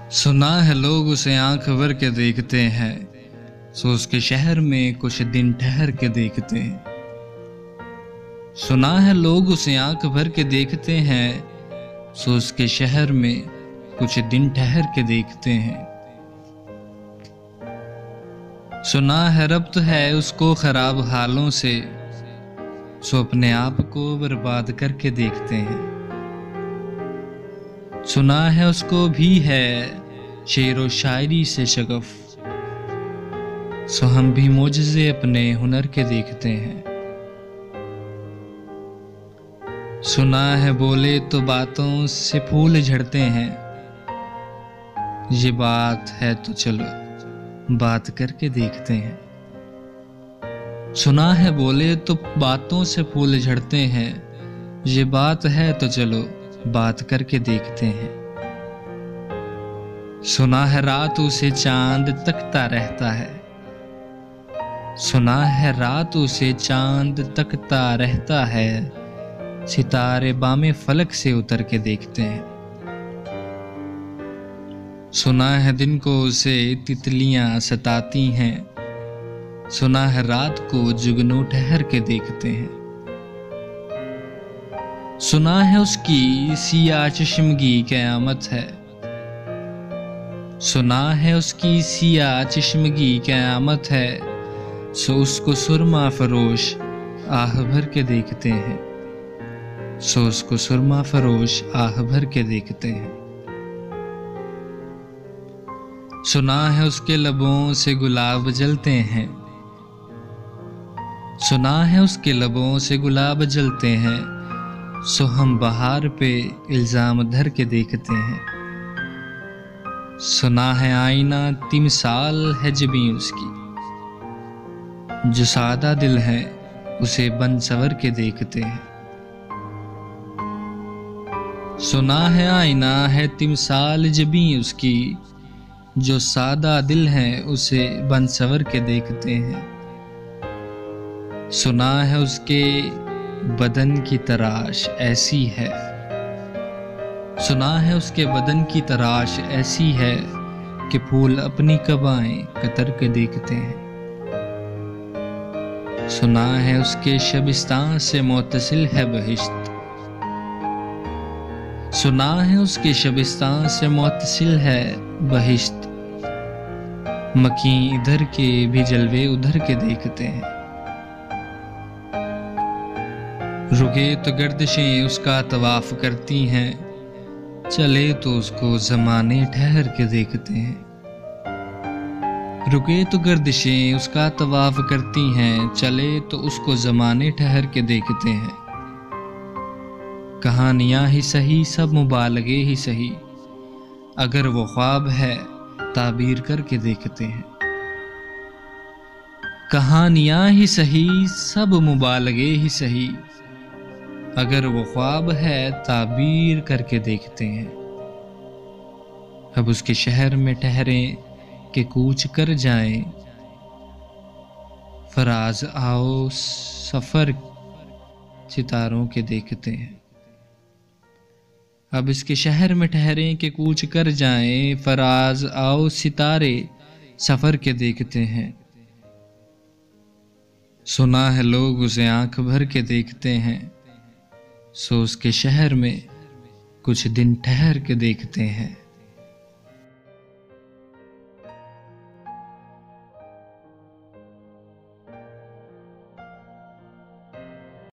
सुना है लोग उसे आंख भर के देखते हैं, सो उसके शहर में कुछ दिन ठहर के देखते हैं। सुना है लोग उसे आंख भर के देखते हैं, सो उसके शहर में कुछ दिन ठहर के देखते हैं। सुना है रब्त है उसको खराब हालों से, सो अपने आप को बर्बाद करके देखते हैं। सुना है उसको भी है शेरो शायरी से शगफ, सो हम भी मोजज़े अपने हुनर के देखते हैं। सुना है बोले तो बातों से फूल झड़ते हैं, ये बात है तो चलो बात करके देखते हैं। सुना है बोले तो बातों से फूल झड़ते हैं, ये बात है तो चलो बात करके देखते हैं। सुना है रात उसे चांद तकता रहता है, सुना है रात उसे चांद तकता रहता है, सितारे बामे फलक से उतर के देखते हैं। सुना है दिन को उसे तितलियां सताती हैं, सुना है रात को जुगनू ठहर के देखते हैं। सुना है उसकी सिया चश्मगी क़यामत है, सुना है उसकी सिया चश्मगी क़यामत है, सो उसको सुरमा फरोश आह भर के देखते हैं, सो उसको सुरमा फरोश आह भर के देखते हैं। सुना है उसके लबों से गुलाब जलते हैं, सुना है उसके लबों से गुलाब जलते हैं, सो हम बहार पे इल्जाम धर के देखते हैं। सुना है आईना तिमसाल है जबीं उसकी, जो सादा दिल है उसे बन सवर के देखते हैं। सुना है आईना है तिमसाल जबीं उसकी, जो सादा दिल है उसे बन सवर के देखते हैं। सुना है उसके बदन की तराश ऐसी है, सुना है उसके बदन की तराश ऐसी है कि फूल अपनी कबाएं कतर के देखते हैं। सुना है उसके शबिस्तान से मोतसिल है बहिश्त, सुना है उसके शबिस्तान से मोतसिल है बहिश्त, मकी इधर के भी जलवे उधर के देखते हैं। रुके तो गर्दिशें उसका तवाफ करती हैं, चले तो उसको ज़माने ठहर के देखते हैं। रुके तो गर्दिशें उसका तवाफ करती हैं, चले तो उसको ज़माने ठहर के देखते हैं। कहानियाँ ही सही सब मुबालगे ही सही, अगर वो ख्वाब है ताबीर करके देखते हैं। कहानियाँ ही सही सब मुबालगे ही सही, अगर वो ख्वाब है ताबीर करके देखते हैं। अब उसके शहर में ठहरें कि कूच कर जाएं, फराज आओ सफर सितारों के देखते हैं। अब इसके शहर में ठहरें कि कूच कर जाएं, फराज आओ सितारे सफर के देखते हैं। सुना है लोग उसे आंख भर के देखते हैं, सो उसके शहर में कुछ दिन ठहर के देखते हैं।